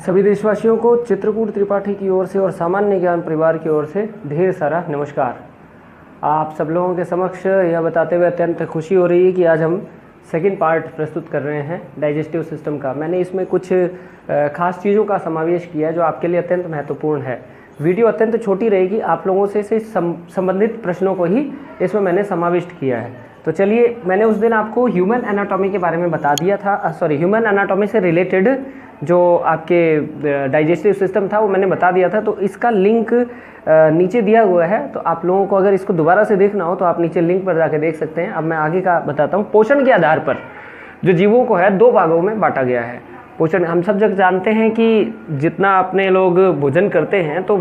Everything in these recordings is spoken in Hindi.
सभी देशवासियों को चित्रकूट त्रिपाठी की ओर से और सामान्य ज्ञान परिवार की ओर से ढेर सारा नमस्कार। आप सब लोगों के समक्ष यह बताते हुए अत्यंत खुशी हो रही है कि आज हम सेकंड पार्ट प्रस्तुत कर रहे हैं डाइजेस्टिव सिस्टम का। मैंने इसमें कुछ खास चीज़ों का समावेश किया है जो आपके लिए अत्यंत महत्वपूर्ण है। वीडियो अत्यंत छोटी रहेगी, आप लोगों से संबंधित प्रश्नों को ही इसमें मैंने समाविष्ट किया है। तो चलिए, मैंने उस दिन आपको ह्यूमन एनाटॉमी के बारे में बता दिया था, ह्यूमन एनाटॉमी से रिलेटेड जो आपके डाइजेस्टिव सिस्टम था वो मैंने बता दिया था। तो इसका लिंक नीचे दिया हुआ है, तो आप लोगों को अगर इसको दोबारा से देखना हो तो आप नीचे लिंक पर जाके देख सकते हैं। अब मैं आगे का बताता हूँ। पोषण के आधार पर जो जीवों को है दो भागों में बांटा गया है। पोषण हम सब जग जानते हैं कि जितना अपने लोग भोजन करते हैं तो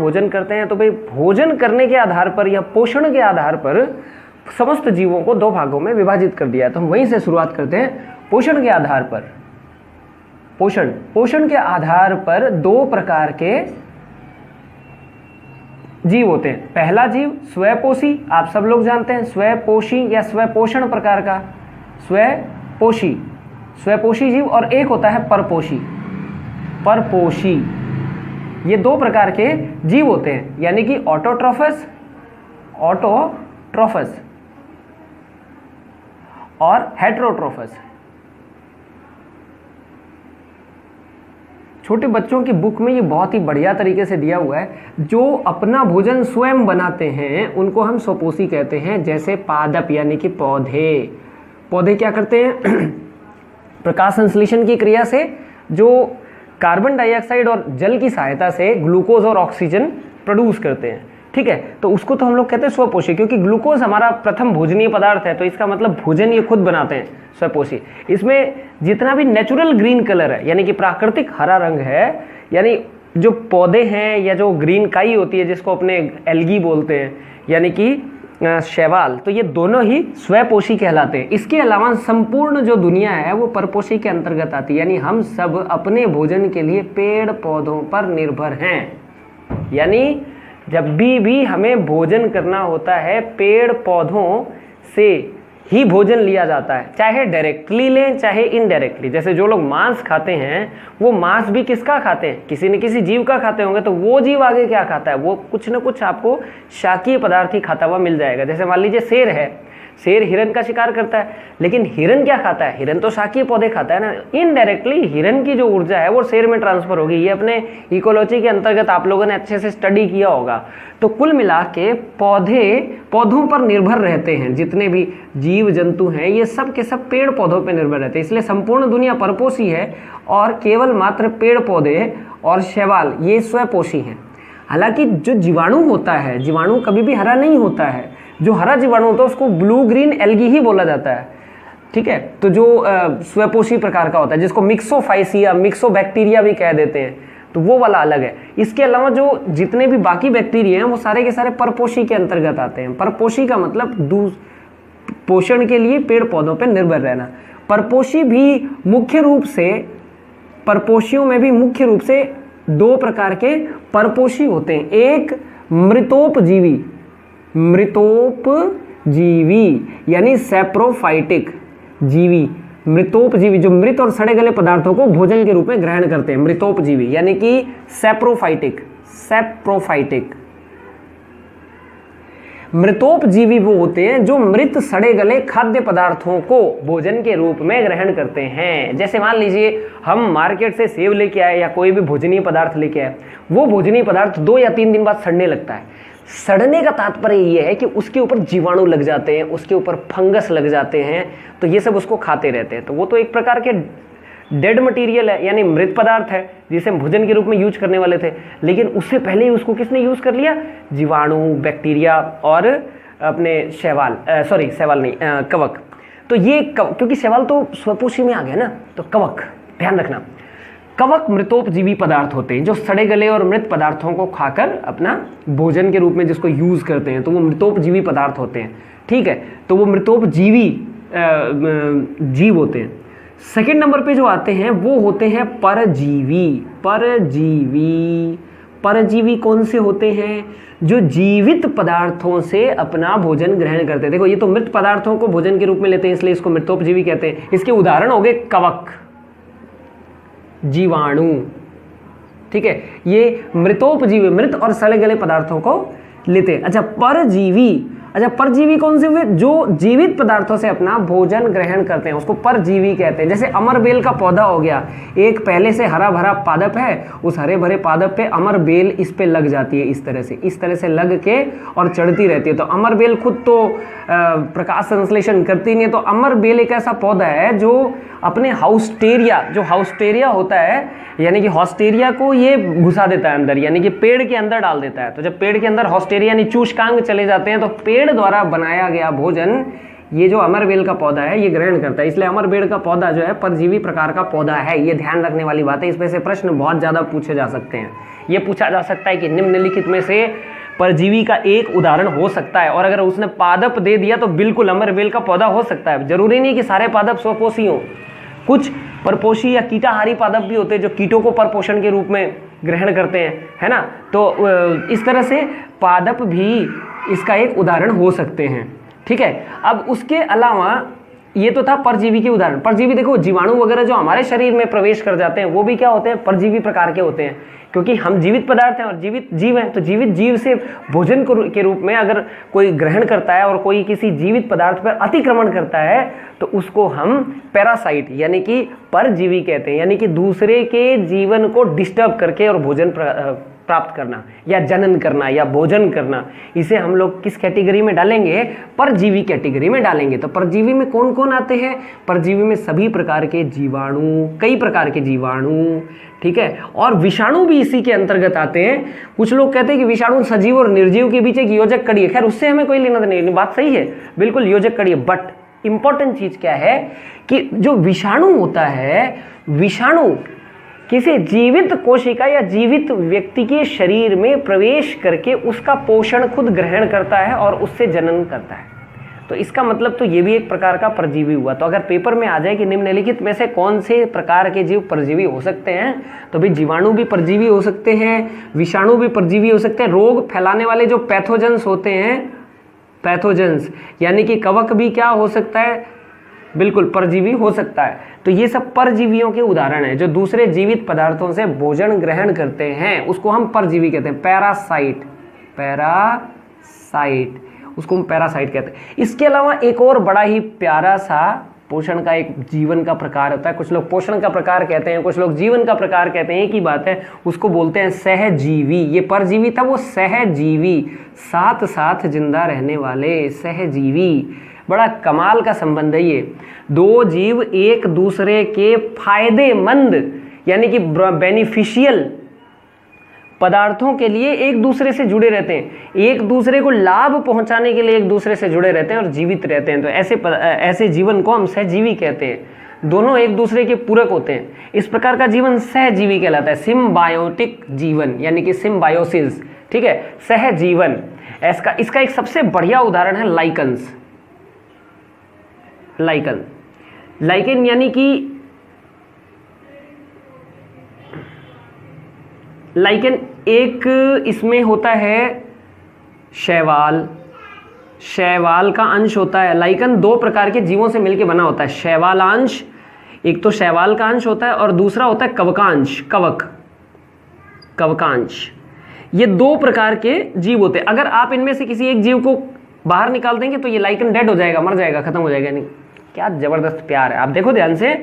भाई भोजन करने के आधार पर या पोषण के आधार पर समस्त जीवों को दो भागों में विभाजित कर दिया है। तो हम वहीं से शुरुआत करते हैं। पोषण के आधार पर पोषण के आधार पर दो प्रकार के जीव होते हैं। पहला जीव स्वपोषी, आप सब लोग जानते हैं, स्वपोषी या स्वपोषण प्रकार का स्वपोषी जीव, और एक होता है परपोषी। ये दो प्रकार के जीव होते हैं, यानी कि ऑटोट्रोफस और हेटेरोट्रोफस। छोटे बच्चों की बुक में ये बहुत ही बढ़िया तरीके से दिया हुआ है। जो अपना भोजन स्वयं बनाते हैं उनको हम स्वपोषी कहते हैं। जैसे पादप यानी कि पौधे क्या करते हैं? प्रकाश संश्लेषण की क्रिया से जो कार्बन डाइऑक्साइड और जल की सहायता से ग्लूकोज और ऑक्सीजन प्रोड्यूस करते हैं, ठीक है। तो उसको तो हम लोग कहते हैं स्वपोषी, क्योंकि ग्लूकोज हमारा प्रथम भोजनीय पदार्थ है, तो इसका मतलब भोजन ये खुद बनाते हैं, स्वपोषी। इसमें जितना भी नेचुरल ग्रीन कलर है यानी कि प्राकृतिक हरा रंग है, यानी जो पौधे हैं या जो ग्रीन काई होती है जिसको अपने एल्गी बोलते हैं, यानी कि शैवाल, तो ये दोनों ही स्वपोषी कहलाते हैं। इसके अलावा संपूर्ण जो दुनिया है वो परपोषी के अंतर्गत आती है, यानी हम सब अपने भोजन के लिए पेड़ पौधों पर निर्भर हैं। यानी जब भी हमें भोजन करना होता है पेड़ पौधों से ही भोजन लिया जाता है, चाहे डायरेक्टली लें चाहे इनडायरेक्टली। जैसे जो लोग मांस खाते हैं वो मांस भी किसका खाते हैं? किसी न किसी जीव का खाते होंगे। तो वो जीव आगे क्या खाता है? वो कुछ न कुछ आपको शाकीय पदार्थ ही खाता हुआ मिल जाएगा। जैसे मान लीजिए शेर है, शेर हिरन का शिकार करता है, लेकिन हिरन क्या खाता है? हिरन तो शाकीय पौधे खाता है ना। इनडायरेक्टली हिरन की जो ऊर्जा है वो शेर में ट्रांसफर होगी। ये अपने इकोलॉजी के अंतर्गत आप लोगों ने अच्छे से स्टडी किया होगा। तो कुल मिला के पौधों पर निर्भर रहते हैं। जितने भी जीव जंतु हैं ये सब के सब पेड़ पौधों पर निर्भर रहते हैं। इसलिए संपूर्ण दुनिया परपोषी है और केवल मात्र पेड़ पौधे और शैवाल ये स्वपोषी हैं। हालांकि जो जीवाणु होता है, जीवाणु कभी भी हरा नहीं होता है। जो हरा जीवाणु होता है उसको ब्लू ग्रीन एल्गी ही बोला जाता है, ठीक है। तो जो स्वपोषी प्रकार का होता है जिसको मिक्सोफाइसिया, मिक्सोबैक्टीरिया भी कह देते हैं, तो वो वाला अलग है। इसके अलावा जो जितने भी बाकी बैक्टीरिया हैं वो सारे के सारे परपोषी के अंतर्गत आते हैं। परपोषी का मतलब पोषण के लिए पेड़ पौधों पर निर्भर रहना। परपोषियों में भी मुख्य रूप से दो प्रकार के परपोषी होते हैं। एक मृतोपजीवी यानी सैप्रोफाइटिक जीवी, मृतोपजीवी जो मृत और सड़े गले पदार्थों को भोजन के रूप में ग्रहण करते हैं, मृतोपजीवी, यानी कि सैप्रोफाइटिक। मृतोपजीवी वो होते हैं जो मृत सड़े गले खाद्य पदार्थों को भोजन के रूप में ग्रहण करते हैं। जैसे मान लीजिए हम मार्केट से सेब लेके आए या कोई भी भोजनीय पदार्थ लेके आए, वो भोजनीय पदार्थ 2 या 3 दिन बाद सड़ने लगता है। सड़ने का तात्पर्य ये है कि उसके ऊपर जीवाणु लग जाते हैं, उसके ऊपर फंगस लग जाते हैं, तो ये सब उसको खाते रहते हैं। तो वो तो एक प्रकार के डेड मटेरियल है, यानी मृत पदार्थ है जिसे हम भोजन के रूप में यूज करने वाले थे, लेकिन उससे पहले ही उसको किसने यूज कर लिया? जीवाणु, बैक्टीरिया और अपने कवक। तो ये क्योंकि शैवाल तो स्वपोषी में आ गया ना, तो कवक, ध्यान रखना, कवक मृतोपजीवी पदार्थ होते हैं जो सड़े गले और मृत पदार्थों को खाकर अपना भोजन के रूप में जिसको यूज करते हैं, तो वो मृतोपजीवी पदार्थ होते हैं, ठीक है। तो वो मृतोपजीवी जीव होते हैं। सेकंड नंबर पे जो आते हैं वो होते हैं परजीवी कौन से होते हैं? जो जीवित पदार्थों से अपना भोजन ग्रहण करते हैं। देखो ये तो मृत पदार्थों को भोजन के रूप में लेते हैं इसलिए इसको मृतोपजीवी कहते हैं। इसके उदाहरण हो गए कवक, जीवाणु, ठीक है, ये मृतोपजीवी, मृत और सड़े गले पदार्थों को लेते हैं। अच्छा, परजीवी, अच्छा परजीवी कौन से हुए? जो जीवित पदार्थों से अपना भोजन ग्रहण करते हैं उसको परजीवी कहते हैं। जैसे अमरबेल का पौधा हो गया, एक पहले से हरा भरा पादप है, उस हरे भरे पादप पे अमरबेल इस पे लग जाती है, इस तरह से लग के और चढ़ती रहती है। तो अमरबेल खुद तो प्रकाश संश्लेषण करती नहीं है, तो अमरबेल एक ऐसा पौधा है जो अपने हाउस्टेरिया, जो हाउस्टेरिया होता है यानी कि हॉस्टेरिया को ये घुसा देता है अंदर, यानी कि पेड़ के अंदर डाल देता है। तो जब पेड़ के अंदर हॉस्टेरिया यानी चूषकांग चले जाते हैं तो पेड़ द्वारा बनाया गया भोजन ये जो अमरबेल का पौधा है ये ग्रहण करता है। इसलिए अमरबेल का पौधा जो है परजीवी प्रकार का पौधा है, ये ध्यान रखने वाली बात है। इसमें से प्रश्न बहुत ज़्यादा पूछे जा सकते हैं। ये पूछा जा सकता है कि निम्नलिखित में से परजीवी का एक उदाहरण हो सकता है, और अगर उसने पादप दे दिया तो बिल्कुल अमरबेल का पौधा हो सकता है। जरूरी नहीं कि सारे पादप स्वपोषी हों, कुछ परपोषी या कीटाहारी पादप भी होते हैं जो कीटों को परपोषण के रूप में ग्रहण करते हैं, है ना। तो इस तरह से पादप भी इसका एक उदाहरण हो सकते हैं, ठीक है। अब उसके अलावा ये तो था परजीवी के उदाहरण। परजीवी देखो, जीवाणु वगैरह जो हमारे शरीर में प्रवेश कर जाते हैं वो भी क्या होते हैं? परजीवी प्रकार के होते हैं, क्योंकि हम जीवित पदार्थ हैं और जीवित जीव हैं। तो जीवित जीव से भोजन के रूप में अगर कोई ग्रहण करता है और कोई किसी जीवित पदार्थ पर अतिक्रमण करता है तो उसको हम पैरासाइट यानी कि परजीवी कहते हैं, यानी कि दूसरे के जीवन को डिस्टर्ब करके और भोजन प्राप्त करना या जनन करना या भोजन करना, इसे हम लोग किस कैटेगरी में डालेंगे? परजीवी कैटेगरी में डालेंगे। तो परजीवी में कौन कौन आते हैं? परजीवी में सभी प्रकार के जीवाणु, कई प्रकार के जीवाणु, ठीक है, और विषाणु भी इसी के अंतर्गत आते हैं। कुछ लोग कहते हैं कि विषाणु सजीव और निर्जीव के बीच एक योजक कड़ी है। खैर उससे हमें कोई लेना नहीं, बात सही है, बिल्कुल योजक कड़ी है। बट इंपॉर्टेंट चीज क्या है कि जो विषाणु होता है, विषाणु किसी जीवित कोशिका या जीवित व्यक्ति के शरीर में प्रवेश करके उसका पोषण खुद ग्रहण करता है और उससे जनन करता है। तो इसका मतलब तो ये भी एक प्रकार का परजीवी हुआ। तो अगर पेपर में आ जाए कि निम्नलिखित में से कौन से प्रकार के जीव परजीवी हो सकते हैं, तो भाई जीवाणु भी परजीवी हो सकते हैं, विषाणु भी परजीवी हो सकते हैं। रोग फैलाने वाले जो पैथोजेंस होते हैं, पैथोजेंस यानी कि कवक भी क्या हो सकता है? बिल्कुल परजीवी हो सकता है। तो ये सब परजीवियों के उदाहरण हैं जो दूसरे जीवित पदार्थों से भोजन ग्रहण करते हैं, उसको हम परजीवी कहते हैं। पैरासाइट, पैरासाइट, उसको हम पैरासाइट कहते हैं। इसके अलावा एक और बड़ा ही प्यारा सा पोषण का एक जीवन का प्रकार होता है। कुछ लोग पोषण का प्रकार कहते हैं, कुछ लोग जीवन का प्रकार कहते हैं, एक ही बात है। उसको बोलते हैं सहजीवी। ये परजीवी था, वो सहजीवी, साथ साथ जिंदा रहने वाले सहजीवी। बड़ा कमाल का संबंध है ये। दो जीव एक दूसरे के फायदेमंद यानी कि बेनिफिशियल पदार्थों के लिए एक दूसरे से जुड़े रहते हैं, एक दूसरे को लाभ पहुंचाने के लिए एक दूसरे से जुड़े रहते हैं और जीवित रहते हैं। तो ऐसे जीवन को हम सहजीवी कहते हैं। दोनों एक दूसरे के पूरक होते हैं। इस प्रकार का जीवन सहजीवी कहलाता है। सिम्बायोटिक जीवन यानी कि सिम्बायोसिस, ठीक है, सहजीवन। इसका एक सबसे बढ़िया उदाहरण है लाइकन्स। लाइकन यानी कि लाइकन एक इसमें होता है शैवाल, शैवाल का अंश होता है। लाइकन दो प्रकार के जीवों से मिलकर बना होता है। शैवालांश, एक तो शैवाल का अंश होता है और दूसरा होता है कवकांश, कवकांश। ये दो प्रकार के जीव होते हैं। अगर आप इनमें से किसी एक जीव को बाहर निकाल देंगे तो ये लाइकन डेड हो जाएगा, मर जाएगा, खत्म हो जाएगा। नहीं, क्या जबरदस्त प्यार है। आप देखो ध्यान से,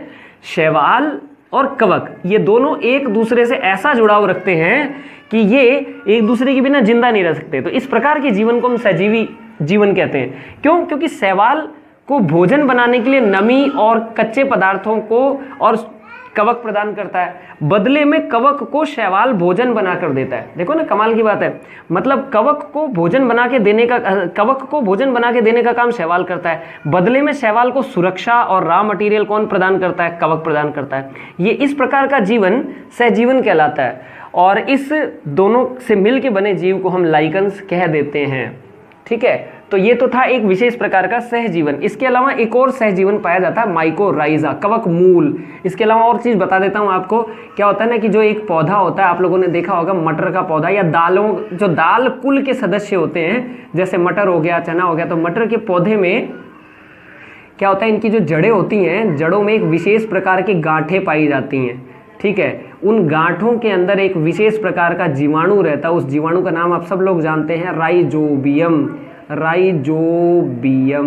शैवाल और कवक ये दोनों एक दूसरे से ऐसा जुड़ाव रखते हैं कि ये एक दूसरे के बिना जिंदा नहीं रह सकते। तो इस प्रकार के जीवन को हम सहजीवी जीवन कहते हैं। क्यों? क्योंकि शैवाल को भोजन बनाने के लिए नमी और कच्चे पदार्थों को और कवक प्रदान करता है, बदले में कवक को शैवाल भोजन बनाकर देता है। देखो ना, कमाल की बात है। मतलब कवक को भोजन बना के देने का काम शैवाल करता है, बदले में शैवाल को सुरक्षा और रॉ मटेरियल कौन प्रदान करता है? कवक प्रदान करता है। ये इस प्रकार का जीवन सहजीवन कहलाता है और इस दोनों से मिल के बने जीव को हम लाइकन्स कह देते हैं, ठीक है। तो ये तो था एक विशेष प्रकार का सहजीवन। इसके अलावा एक और सहजीवन पाया जाता है, माइकोराइजा, कवक मूल। इसके अलावा और चीज़ बता देता हूँ आपको। क्या होता है ना कि जो एक पौधा होता है, आप लोगों ने देखा होगा मटर का पौधा या दालों, जो दाल कुल के सदस्य होते हैं, जैसे मटर हो गया, चना हो गया, तो मटर के पौधे में क्या होता है, इनकी जो जड़ें होती हैं, जड़ों में एक विशेष प्रकार की गांठें पाई जाती हैं, ठीक है। उन गांठों के अंदर एक विशेष प्रकार का जीवाणु रहता है। उस जीवाणु का नाम आप सब लोग जानते हैं, राइजोबियम। राइजोबियम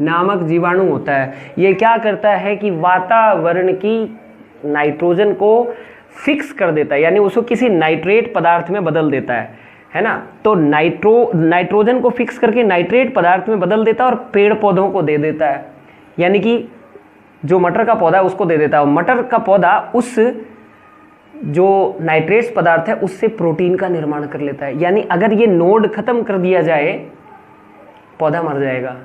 नामक जीवाणु होता है। ये क्या करता है कि वातावरण की नाइट्रोजन को फिक्स कर देता है, यानी उसको किसी नाइट्रेट पदार्थ में बदल देता है ना। तो नाइट्रोजन को फिक्स करके नाइट्रेट पदार्थ में बदल देता है और पेड़ पौधों को दे देता है, यानी कि जो मटर का पौधा है उसको दे देता है। और मटर का पौधा उस जो नाइट्रेट्स पदार्थ है उससे प्रोटीन का निर्माण कर लेता है। यानी अगर ये नोड खत्म कर दिया जाए पौधा मर जाएगा।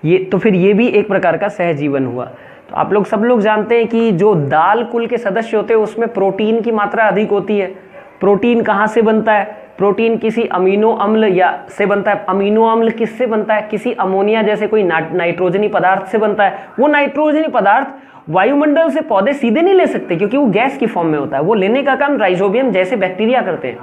ये तो फिर ये भी एक प्रकार का सहजीवन हुआ। तो आप लोग सब लोग जानते हैं कि जो दाल कुल के सदस्य होते हैं उसमें प्रोटीन की मात्रा अधिक होती है। प्रोटीन कहाँ से बनता है? प्रोटीन किसी अमीनो अम्ल या से बनता है। अमीनो अम्ल किससे बनता है? किसी अमोनिया जैसे कोई नाइट्रोजनी पदार्थ से बनता है। वो नाइट्रोजनी पदार्थ वायुमंडल से पौधे सीधे नहीं ले सकते क्योंकि वो गैस की फॉर्म में होता है। वो लेने का काम राइजोबियम जैसे बैक्टीरिया करते हैं।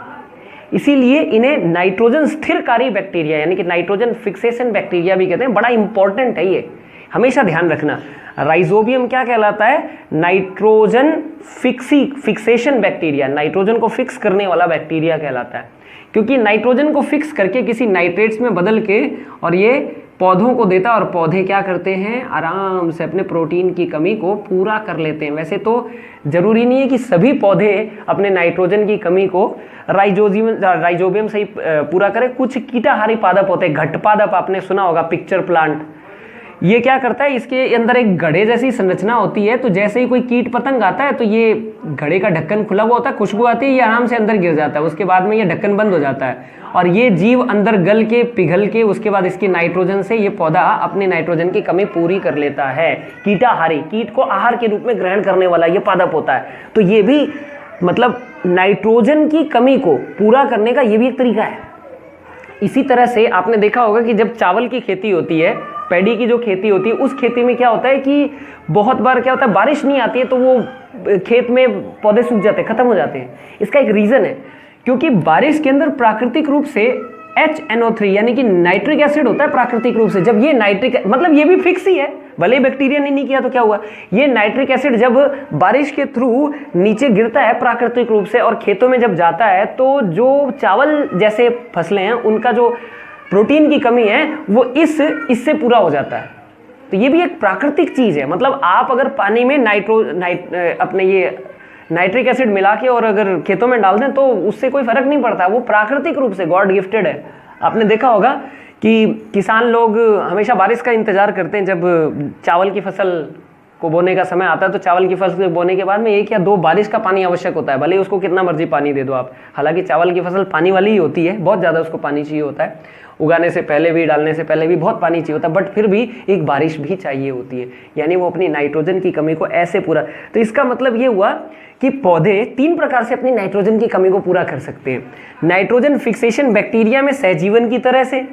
इसीलिए इन्हें नाइट्रोजन स्थिरकारी बैक्टीरिया यानी कि नाइट्रोजन फिक्सेशन बैक्टीरिया भी कहते हैं। बड़ा इंपॉर्टेंट है ये, हमेशा ध्यान रखना। राइजोबियम क्या कहलाता है? नाइट्रोजन फिक्सेशन बैक्टीरिया, नाइट्रोजन को फिक्स करने वाला बैक्टीरिया कहलाता है। क्योंकि नाइट्रोजन को फिक्स करके किसी नाइट्रेट्स में बदल के और ये पौधों को देता है और पौधे क्या करते हैं? आराम से अपने प्रोटीन की कमी को पूरा कर लेते हैं। वैसे तो जरूरी नहीं है कि सभी पौधे अपने नाइट्रोजन की कमी को राइजोबियम से ही पूरा करें। कुछ कीटाहारी पादप होते हैं, घट पादप आपने सुना होगा, पिक्चर प्लांट। ये क्या करता है? इसके अंदर एक घड़े जैसी संरचना होती है, तो जैसे ही कोई कीट पतंग आता है तो ये घड़े का ढक्कन खुला हुआ होता है, खुशबू आती है, ये आराम से अंदर गिर जाता है। उसके बाद में ये ढक्कन बंद हो जाता है और ये जीव अंदर गल के पिघल के उसके बाद इसकी नाइट्रोजन से ये पौधा अपनी नाइट्रोजन की कमी पूरी कर लेता है। कीटाहारी, कीट को आहार के रूप में ग्रहण करने वाला ये पादप होता है। तो ये भी मतलब नाइट्रोजन की कमी को पूरा करने का ये भी एक तरीका है। इसी तरह से आपने देखा होगा कि जब चावल की खेती होती है, पैडी की जो खेती होती है, उस खेती में क्या होता है कि बहुत बार क्या होता है, बारिश नहीं आती है तो वो खेत में पौधे सूख जाते हैं, खत्म हो जाते हैं। इसका एक रीजन है क्योंकि बारिश के अंदर प्राकृतिक रूप से HNO3 यानी कि नाइट्रिक एसिड होता है प्राकृतिक रूप से। जब ये नाइट्रिक मतलब ये भी फिक्स ही है, भले बैक्टीरिया ने नहीं किया तो क्या हुआ, ये नाइट्रिक एसिड जब बारिश के थ्रू नीचे गिरता है प्राकृतिक रूप से और खेतों में जब जाता है तो जो चावल जैसे फसलें हैं उनका जो प्रोटीन की कमी है वो इससे पूरा हो जाता है। तो ये भी एक प्राकृतिक चीज है। मतलब आप अगर पानी में अपने ये नाइट्रिक एसिड मिला के और अगर खेतों में डाल दें तो उससे कोई फर्क नहीं पड़ता, वो प्राकृतिक रूप से गॉड गिफ्टेड है। आपने देखा होगा कि किसान लोग हमेशा बारिश का इंतजार करते हैं। जब चावल की फसल को बोने का समय आता है तो चावल की फसल बोने के बाद में 1 या 2 बारिश का पानी आवश्यक होता है, भले उसको कितना मर्जी पानी दे दो आप। हालांकि चावल की फसल पानी वाली ही होती है, बहुत ज़्यादा उसको पानी चाहिए होता है, उगाने से पहले भी डालने से पहले भी बहुत पानी चाहिए होता है, बट फिर भी एक बारिश भी चाहिए होती है। यानी वो अपनी नाइट्रोजन की कमी को ऐसे पूरा, तो इसका मतलब ये हुआ कि पौधे 3 प्रकार से अपनी नाइट्रोजन की कमी को पूरा कर सकते हैं। नाइट्रोजन फिक्सेशन बैक्टीरिया में सहजीवन की तरह से,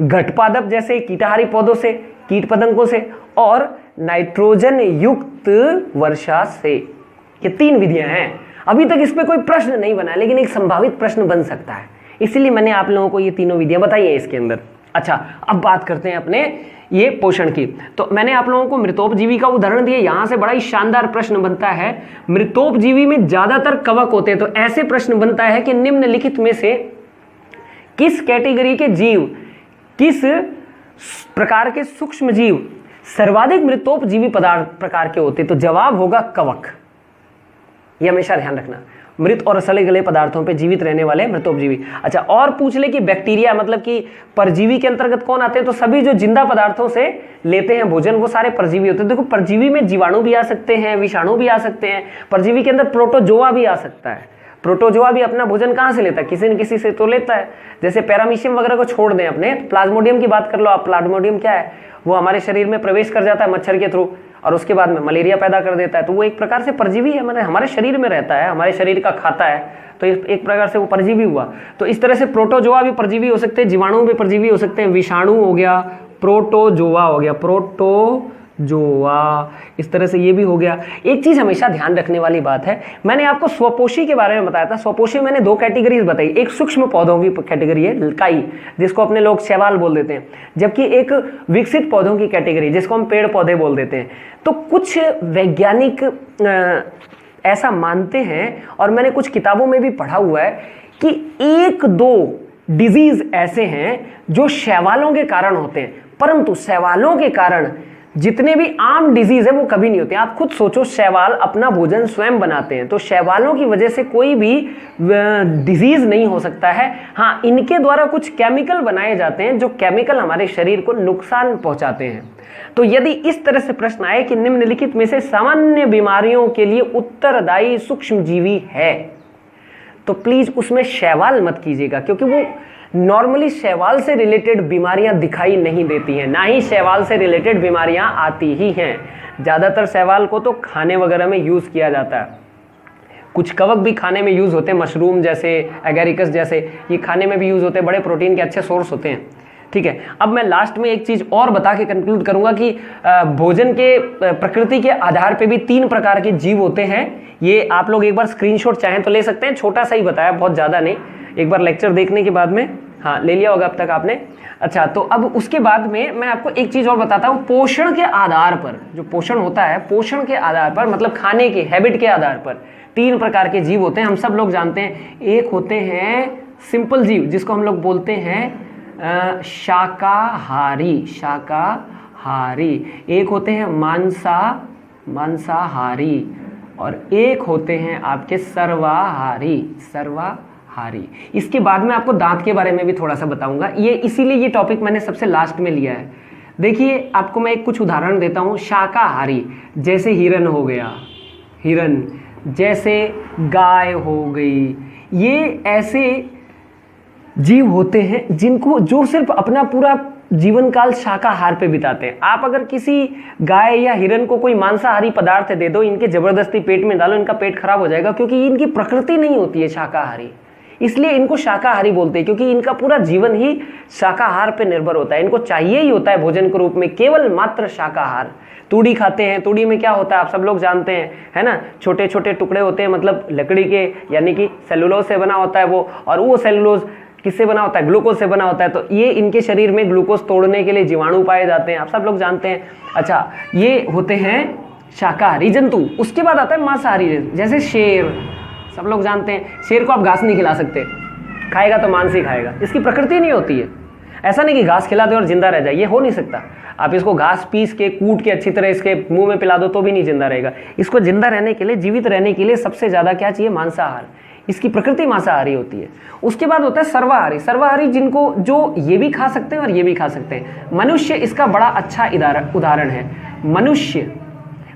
घटपादप जैसे कीटाहारी पौधों से, कीट पतंगों से, और नाइट्रोजन युक्त वर्षा से। ये 3 विधियां हैं। अभी तक इस पे कोई प्रश्न नहीं बना, लेकिन एक संभावित प्रश्न बन सकता है, इसीलिए मैंने आप लोगों को ये तीनों विधियां बताई हैं इसके अंदर। अच्छा, अब बात करते हैं अपने ये पोषण की। तो मैंने आप लोगों को मृतोपजीवी का उदाहरण दिया, यहां से बड़ा ही शानदार प्रश्न बनता है। मृतोपजीवी में ज्यादातर कवक होते हैं, तो ऐसे प्रश्न बनता है कि निम्नलिखित में से किस कैटेगरी के जीव, किस प्रकार के सूक्ष्म जीव सर्वाधिक मृतोपजीवी पदार्थ प्रकार के होते? तो जवाब होगा कवक। यह हमेशा ध्यान रखना, मृत और सड़े गले पदार्थों पे जीवित रहने वाले मृतोपजीवी। अच्छा, और पूछ ले कि बैक्टीरिया मतलब कि परजीवी के अंतर्गत कौन आते हैं? तो सभी जो जिंदा पदार्थों से लेते हैं भोजन वो सारे परजीवी होते हैं। देखो, परजीवी में जीवाणु भी आ सकते हैं, विषाणु भी आ सकते हैं, परजीवी के अंदर प्रोटोजोआ भी आ सकता है। प्रोटोजोआ भी अपना भोजन कहाँ से लेता है? किसी न किसी से तो लेता है। जैसे पैरामीशियम वगैरह को छोड़ दें अपने, प्लाज्मोडियम की बात कर लो आप। प्लाज्मोडियम क्या है? वो हमारे शरीर में प्रवेश कर जाता है मच्छर के थ्रू और उसके बाद में मलेरिया पैदा कर देता है। तो वो एक प्रकार से परजीवी है, मतलब हमारे शरीर में रहता है, हमारे शरीर का खाता है, तो एक प्रकार से वो परजीवी हुआ। तो इस तरह से प्रोटोजोआ भी परजीवी हो सकते हैं, जीवाणु भी परजीवी हो सकते हैं। विषाणु हो गया, प्रोटोजोआ हो गया, प्रोटोजोआ, इस तरह से ये भी हो गया। एक चीज हमेशा ध्यान रखने वाली बात है, मैंने आपको स्वपोषी के बारे में बताया था। स्वपोषी मैंने 2 कैटेगरीज बताई। एक सूक्ष्म पौधों की कैटेगरी है काई, जिसको अपने लोग शैवाल बोल देते हैं, जबकि एक विकसित पौधों की कैटेगरी जिसको हम पेड़ पौधे बोल देते हैं। तो कुछ वैज्ञानिक ऐसा मानते हैं, और मैंने कुछ किताबों में भी पढ़ा हुआ है कि 1-2 डिजीज ऐसे हैं जो शैवालों के कारण होते हैं, परंतु शैवालों के कारण जितने भी आम डिजीज है वो कभी नहीं होते। आप खुद सोचो, शैवाल अपना भोजन स्वयं बनाते हैं, तो शैवालों की वजह से कोई भी डिजीज नहीं हो सकता है। हाँ, इनके द्वारा कुछ केमिकल बनाए जाते हैं जो केमिकल हमारे शरीर को नुकसान पहुंचाते हैं। तो यदि इस तरह से प्रश्न आए कि निम्नलिखित में से सामान्य बीमारियों के लिए उत्तरदायी सूक्ष्मजीवी है, तो प्लीज उसमें शैवाल मत कीजिएगा, क्योंकि वो नॉर्मली शैवाल से रिलेटेड बीमारियां दिखाई नहीं देती हैं, ना ही शैवाल से रिलेटेड बीमारियां आती ही हैं। ज़्यादातर शैवाल को तो खाने वगैरह में यूज़ किया जाता है, कुछ कवक भी खाने में यूज़ होते हैं, मशरूम जैसे, एगेरिकस जैसे, ये खाने में भी यूज़ होते हैं, बड़े प्रोटीन के अच्छे सोर्स होते हैं। ठीक है, अब मैं लास्ट में एक चीज़ और बता के कंक्लूड करूंगा कि भोजन के प्रकृति के आधार पे भी 3 प्रकार के जीव होते हैं। ये आप लोग एक बार स्क्रीनशॉट चाहें तो ले सकते हैं, छोटा सा ही बताया, बहुत ज़्यादा नहीं, एक बार लेक्चर देखने के बाद में, हाँ ले लिया होगा अब तक आपने। अच्छा, तो अब उसके बाद में मैं आपको एक चीज़ और बताता हूँ। पोषण के आधार पर, जो पोषण होता है, पोषण के आधार पर मतलब खाने के हैबिट के आधार पर 3 प्रकार के जीव होते हैं, हम सब लोग जानते हैं। एक होते हैं सिंपल जीव, जिसको हम लोग बोलते हैं शाकाहारी, शाकाहारी। एक होते हैं मांसाहारी, और एक होते हैं आपके सर्वाहारी, सर्वाहारी। इसके बाद में आपको दांत के बारे में भी थोड़ा सा बताऊंगा, ये इसीलिए ये टॉपिक मैंने सबसे लास्ट में लिया है। देखिए, आपको मैं कुछ उदाहरण देता हूँ। शाकाहारी जैसे हिरन हो गया, हिरन जैसे गाय हो गई, ये ऐसे जीव होते हैं जिनको, जो सिर्फ अपना पूरा जीवन काल शाकाहार पे बिताते हैं। आप अगर किसी गाय या हिरन को कोई मांसाहारी पदार्थ दे दो, इनके जबरदस्ती पेट में डालो, इनका पेट खराब हो जाएगा, क्योंकि इनकी प्रकृति नहीं होती है शाकाहारी, इसलिए इनको शाकाहारी बोलते हैं, क्योंकि इनका पूरा जीवन ही शाकाहार पे निर्भर होता है। इनको चाहिए ही होता है भोजन के रूप में केवल मात्र शाकाहार। तूड़ी खाते हैं, तूड़ी में क्या होता है आप सब लोग जानते हैं, है ना, छोटे छोटे टुकड़े होते हैं, मतलब लकड़ी के, यानी कि सेलुलोज से बना होता है वो, और वो सेलुलोज किससे बना होता है, ग्लूकोज से बना होता है। तो ये इनके शरीर में ग्लूकोज तोड़ने के लिए जीवाणु पाए जाते हैं, आप सब लोग जानते हैं। अच्छा, ये होते हैं शाकाहारी जंतु। उसके बाद आता है मांसाहारी जंतु, जैसे शेर, सब लोग जानते हैं, शेर को आप घास नहीं खिला सकते, खाएगा तो मांस ही खाएगा, इसकी प्रकृति नहीं होती है। ऐसा नहीं कि घास खिला दे और जिंदा रह जाए, ये हो नहीं सकता। आप इसको घास पीस के, कूट के अच्छी तरह इसके मुंह में पिला दो तो भी नहीं जिंदा रहेगा। इसको जिंदा रहने के लिए, जीवित रहने के लिए सबसे ज्यादा क्या चाहिए, मांसाहार, इसकी प्रकृति मांसाहारी होती है। उसके बाद होता है सर्वाहारी, सर्वाहारी जिनको, जो ये भी खा सकते हैं और ये भी खा सकते हैं। मनुष्य इसका बड़ा अच्छा उदाहरण है। मनुष्य,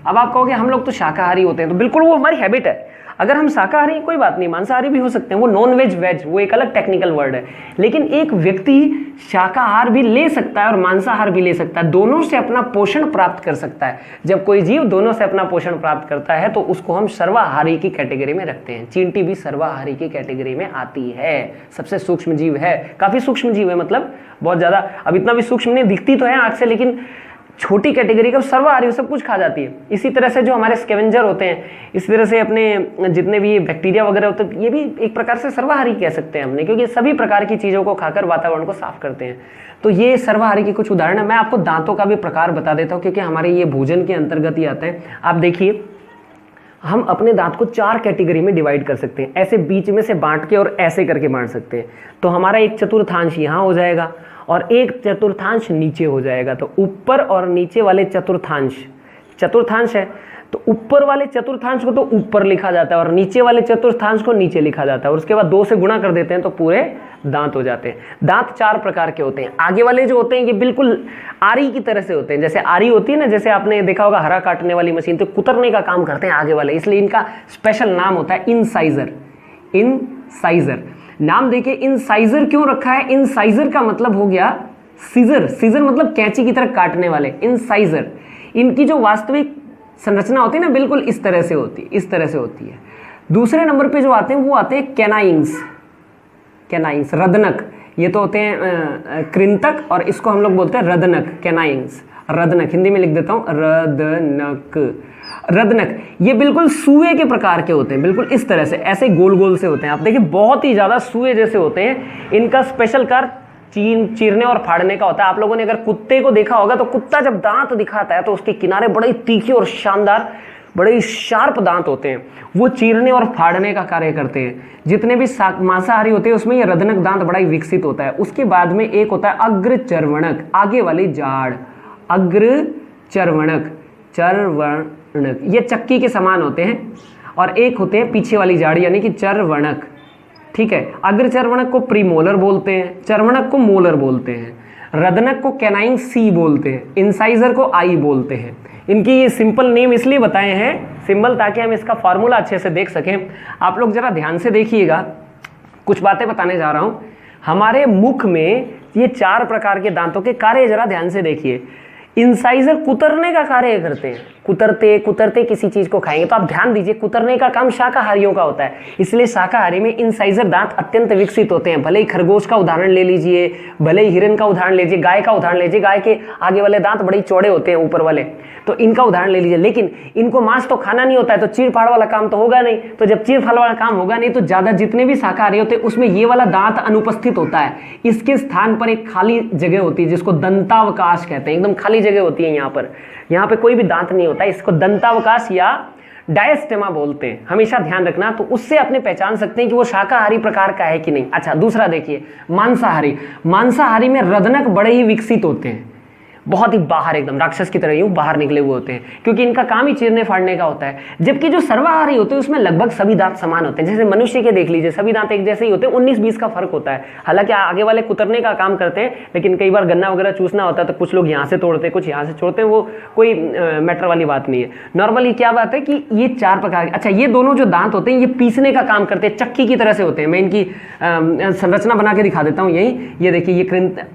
अब आप कहोगे हम लोग तो शाकाहारी होते हैं, तो बिल्कुल वो हमारी हैबिट है। अगर हम शाकाहारी, कोई बात नहीं, मांसाहारी भी हो सकते हैं, वो नॉन वेज वेज, वो एक अलग टेक्निकल वर्ड है। लेकिन एक व्यक्ति शाकाहार भी ले सकता है और मांसाहार भी ले सकता है, दोनों से अपना पोषण प्राप्त कर सकता है। जब कोई जीव दोनों से अपना पोषण प्राप्त करता है तो उसको हम सर्वाहारी की कैटेगरी में रखते हैं। चींटी भी सर्वाहारी की कैटेगरी में आती है, सबसे सूक्ष्म जीव है, काफी सूक्ष्म जीव है, मतलब बहुत ज्यादा, अब इतना भी सूक्ष्म नहीं, दिखती तो है आंख से, लेकिन छोटी कैटेगरी का, सर्वाहारी, सब कुछ खा जाती है। इसी तरह से जो हमारे स्कैवेंजर होते हैं, इस तरह से अपने जितने भी बैक्टीरिया वगैरह होते हैं, ये भी एक प्रकार से सर्वाहारी कह सकते हैं हमने, क्योंकि सभी प्रकार की चीज़ों को खाकर वातावरण को साफ करते हैं। तो ये सर्वाहारी के कुछ उदाहरण है। मैं आपको दांतों का भी प्रकार बता देता हूँ, क्योंकि हमारे ये भोजन के अंतर्गत ही आता है। आप देखिए, हम अपने दांत को 4 कैटेगरी में डिवाइड कर सकते हैं, ऐसे बीच में से बांट के और ऐसे करके बांट सकते हैं। तो हमारा एक चतुर्थांश यहाँ हो जाएगा और एक चतुर्थांश नीचे हो जाएगा। तो ऊपर और नीचे वाले चतुर्थांश है, तो ऊपर वाले चतुर्थांश को तो ऊपर लिखा जाता है और नीचे वाले चतुर्थांश को नीचे लिखा जाता है, और उसके बाद 2 से गुणा कर देते हैं तो पूरे दांत हो जाते हैं। दांत 4 प्रकार के होते हैं। आगे वाले जो होते हैं ये बिल्कुल आरी की तरह से होते हैं, जैसे आरी होती है ना, जैसे आपने देखा होगा हरा काटने वाली मशीन, तो कुतरने का काम करते हैं आगे वाले, इसलिए इनका स्पेशल नाम होता है इनसाइजर। इनसाइजर नाम देखिए, इनसाइजर क्यों रखा है? इनसाइजर का मतलब हो गया सीजर, सीजर मतलब कैंची की तरह काटने वाले, इनसाइजर। इनकी जो वास्तविक संरचना होती है ना, बिल्कुल इस तरह से होती है, इस तरह से होती है। दूसरे नंबर पे जो आते हैं वो आते हैं कैनाइंस, कैनाइंस, रदनक। ये तो होते हैं कृंतक, और इसको हम लोग बोलते हैं रदनक, कैनाइंस, रदनक। हिंदी में लिख देता हूँ, रदनक, रदनक। ये बिल्कुल सूए के प्रकार के होते हैं, बिल्कुल इस तरह से, ऐसे गोल गोल से होते हैं। आप देखिए बहुत ही ज़्यादा सूए जैसे होते हैं। इनका स्पेशल कार्य चीरने और फाड़ने का होता है। आप लोगों ने अगर कुत्ते को देखा होगा तो कुत्ता जब दांत दिखाता है तो उसके किनारे बड़े तीखे और शानदार बड़े ही शार्प दांत होते हैं, वो चीरने और फाड़ने का कार्य करते हैं। जितने भी मांसाहारी होते हैं उसमें ये रदनक दांत बड़ा ही विकसित होता है। उसके बाद में एक होता है अग्रचर्वणक, आगे वाली जाड़, अग्रचर्वणक, चर्वणक, ये चक्की के समान होते हैं। और एक होते हैं पीछे वाली जाड़ यानी कि चर्वणक, ठीक है। अग्रचर्वणक को प्रीमोलर बोलते हैं, चर्वणक को मोलर बोलते हैं, रदनक को कैनाइन सी बोलते हैं, इंसाइजर को आई बोलते हैं। इनकी ये सिंपल नेम इसलिए बताए हैं सिंबल, ताकि हम इसका फॉर्मूला अच्छे से देख सकें। आप लोग जरा ध्यान से देखिएगा, कुछ बातें बताने जा रहा हूं। हमारे मुख में ये 4 प्रकार के दांतों के कार्य जरा ध्यान से देखिए। इंसाइजर कुतरने का कार्य करते हैं, कुतरते कुतरते किसी चीज को खाएंगे। तो आप ध्यान दीजिए, कुतरने का काम शाकाहारियों का होता है, इसलिए शाकाहारी में इंसाइजर दांत अत्यंत विकसित होते हैं। भले ही खरगोश का उदाहरण ले लीजिए, भले ही हिरन का उदाहरण लीजिए, गाय का उदाहरण लीजिए, गाय के आगे वाले दांत बड़े चौड़े होते हैं ऊपर वाले, तो इनका उदाहरण ले लीजिए। लेकिन इनको मांस तो खाना नहीं होता है, तो चीर फाड़ वाला काम तो होगा नहीं। तो जब चीर फाड़ वाला काम होगा नहीं, तो ज्यादा जितने भी शाकाहारी होते हैं उसमें ये वाला दांत अनुपस्थित होता है। इसके स्थान पर एक खाली जगह होती है जिसको दंतावकाश कहते हैं, एकदम खाली जगह होती है। यहाँ पे कोई भी दांत नहीं होता, इसको दंतावकाश या डायस्टेमा बोलते हैं, हमेशा ध्यान रखना। तो उससे अपने पहचान सकते हैं कि वो शाकाहारी प्रकार का है कि नहीं। अच्छा, दूसरा देखिए मांसाहारी। मांसाहारी में रदनक बड़े ही विकसित होते हैं, बहुत ही बाहर एकदम राक्षस की तरह यूं बाहर निकले हुए होते हैं, क्योंकि इनका काम ही चीरने फाड़ने का होता है। जबकि जो सर्वाहारी होते हैं उसमें लगभग सभी दांत समान होते हैं। जैसे मनुष्य के देख लीजिए, सभी दांत एक जैसे ही होते हैं, 19-20 का फर्क होता है। हालांकि आगे वाले कुतरने का काम करते हैं, लेकिन कई बार गन्ना वगैरह चूसना होता है तो कुछ लोग यहाँ से तोड़ते हैं, कुछ यहाँ से छोड़ते हैं, वो कोई मैटर वाली बात नहीं है। नॉर्मली क्या बात है कि ये 4 प्रकार के, अच्छा ये दोनों जो दांत होते हैं ये पीसने का काम करते हैं, चक्की की तरह से होते हैं। मैं इनकी संरचना बना के दिखा देता हूँ। यही ये देखिए, ये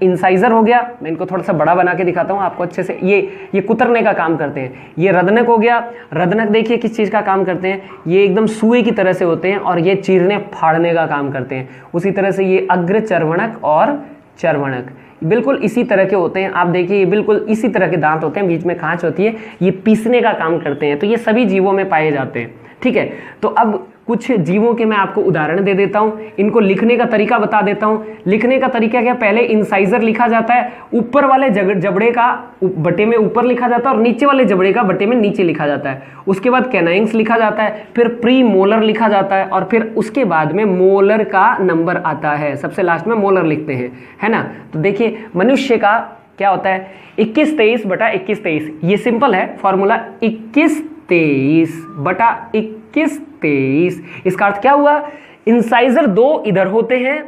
इंसाइजर हो गया, मैं इनको थोड़ा सा बड़ा बना के दिखाता हूँ आपको अच्छे से। ये कुतरने का काम करते हैं। ये रदनक हो गया, रदनक देखिए किस चीज का काम करते हैं, ये एकदम सुए की तरह से होते हैं और ये चीरने फाड़ने का काम करते हैं। उसी तरह से ये अग्रचर्वणक और चर्वणक बिल्कुल इसी तरह के होते हैं। आप देखिए, ये बिल्कुल इसी तरह के दांत होते हैं, बीच में खांच होती है, ये पीसने का काम करते हैं। तो ये सभी जीवों में पाए जाते हैं, ठीक है। तो अब कुछ जीवों के मैं आपको उदाहरण दे देता हूं, इनको लिखने का तरीका बता देता हूं। लिखने का तरीका क्या, पहले इंसाइजर लिखा जाता है, ऊपर वाले जबड़े का बटे में ऊपर लिखा जाता है और नीचे वाले जबड़े का बटे में नीचे लिखा जाता है। उसके बाद कैनाइंस लिखा जाता है, फिर प्री मोलर लिखा जाता है और फिर उसके बाद में मोलर का नंबर आता है। सबसे लास्ट में मोलर लिखते हैं, है ना। तो देखिए मनुष्य का क्या होता है, 21-23 बटा 21-23, ये सिंपल है फॉर्मूला, 21-23 बटा 21-23। इसका अर्थ क्या हुआ, इंसाइजर 2 इधर होते हैं,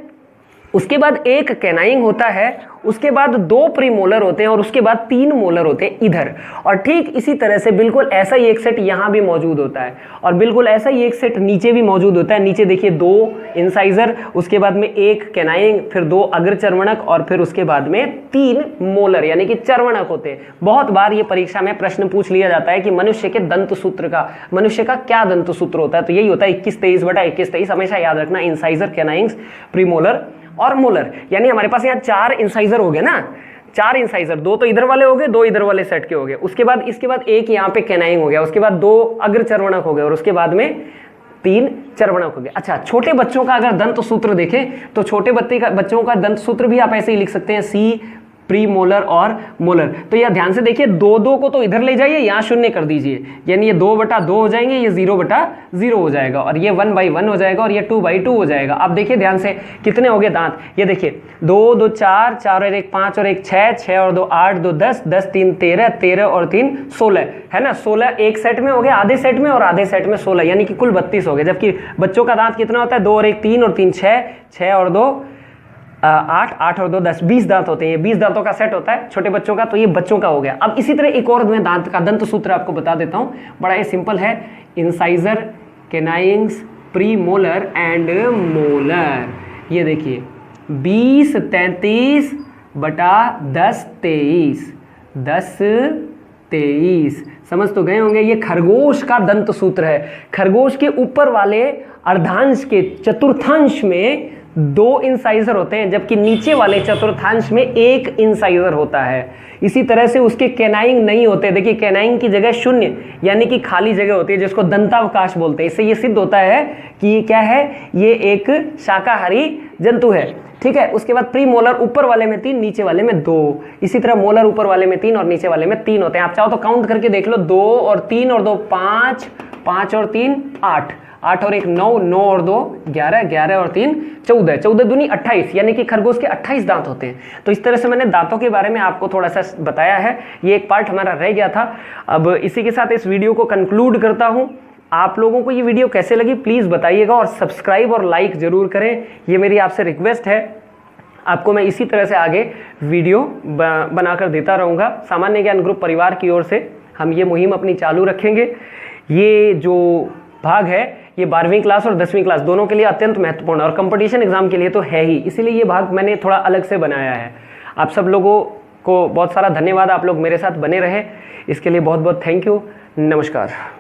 उसके बाद एक कैनाइंग होता है, उसके बाद 2 प्रीमोलर होते हैं और उसके बाद 3 मोलर होते हैं इधर। और ठीक इसी तरह से बिल्कुल ऐसा ही एक सेट यहाँ भी मौजूद होता है और बिल्कुल ऐसा ही एक सेट नीचे भी मौजूद होता है। नीचे देखिए 2 इंसाइजर, उसके बाद में 1 कैनाइंग, फिर 2 अग्रचर्वणक और फिर उसके बाद में 3 मोलर यानी कि चर्वणक होते हैं। बहुत बार ये परीक्षा में प्रश्न पूछ लिया जाता है कि मनुष्य के दंत सूत्र का, मनुष्य का क्या दंत सूत्र होता है, तो यही होता है 21-23 बटा 21-23। हमेशा याद रखना, इंसाइजर, कैनाइंग्स, प्रीमोलर और मोलर। यानी हमारे पास यहाँ 4 इंसाइजर हो गए ना, 4 इंसाइजर, 2 तो इधर वाले हो गए, 2 इधर वाले सेट के हो गए। उसके बाद इसके बाद 1 यहाँ पे कैनाइंग हो गया, उसके बाद 2 अग्रचर्वणक हो गए और उसके बाद में 3 चर्वणक हो गए। अच्छा, छोटे बच्चों का अगर दंत सूत्र देखें तो छोटे बच्चों का दंत सूत्र भी आप ऐसे ही लिख सकते हैं, सी, प्री मोलर और मोलर। तो यह ध्यान से देखिए, 2 को तो इधर ले जाइए, यहाँ 0 कर दीजिए, यानी ये 2/2 हो जाएंगे, ये 0/0 हो जाएगा और ये 1/1 हो जाएगा और ये 2/2 हो जाएगा। अब देखिए ध्यान से कितने हो गए दांत, ये देखिए 2, 2, 4, 4 और 1 5 और 1 6, 6 और 2 8, 2 10, 10 3 13, 13 और 3 16, है ना। 16 एक सेट में हो गया, आधे सेट में, और आधे सेट में 16, यानी कि कुल 32 हो गए। जबकि बच्चों का दांत कितना होता है, 2 और 1 3 और 3 6, 6 और 2 8, 8 और 2 10, 20 दांत होते हैं। ये 20 दांतों का सेट होता है छोटे बच्चों का, तो ये बच्चों का हो गया। अब इसी तरह एक और मैं दांत का दंत सूत्र आपको बता देता हूं, बड़ा ये सिंपल है, incisor, canines, premolar and molar. ये देखिए 20-33 बटा 10-23, 10-23, समझ तो गए होंगे। ये खरगोश का दंत सूत्र है। खरगोश के ऊपर वाले अर्धांश के चतुर्थांश में 2 इंसाइजर होते हैं, जबकि नीचे वाले चतुर्थांश में 1 इंसाइजर होता है। इसी तरह से उसके कैनाइंग नहीं होते। देखिए कैनाइंग की जगह 0 यानी कि खाली जगह होती है, जिसको दंतावकाश बोलते हैं। इससे ये सिद्ध होता है कि ये क्या है, ये एक शाकाहारी जंतु है। ठीक है। उसके बाद प्री मोलर ऊपर वाले में 3, नीचे वाले में 2। इसी तरह मोलर ऊपर वाले में 3 और नीचे वाले में 3 होते हैं। आप चाहो तो काउंट करके देख लो, 2 और 3 और 2 5, 5 और 3 8, 8 और 1 9, 9 और 2 11, 11 और 3 14, 14 दूनी 28, यानी कि खरगोश के 28 दांत होते हैं। तो इस तरह से मैंने दांतों के बारे में आपको थोड़ा सा बताया है। ये एक पार्ट हमारा रह गया था। अब इसी के साथ इस वीडियो को कंक्लूड करता हूँ। आप लोगों को ये वीडियो कैसे लगी प्लीज़ बताइएगा, और सब्सक्राइब और लाइक ज़रूर करें, ये मेरी आपसे रिक्वेस्ट है। आपको मैं इसी तरह से आगे वीडियो बनाकर देता रहूँगा। सामान्य ज्ञान ग्रुप परिवार की ओर से हम ये मुहिम अपनी चालू रखेंगे। ये जो भाग है ये 12वीं क्लास और 10वीं क्लास दोनों के लिए अत्यंत महत्वपूर्ण और कंपटीशन एग्जाम के लिए तो है ही, इसीलिए ये भाग मैंने थोड़ा अलग से बनाया है। आप सब लोगों को बहुत सारा धन्यवाद, आप लोग मेरे साथ बने रहे, इसके लिए बहुत बहुत थैंक यू। नमस्कार।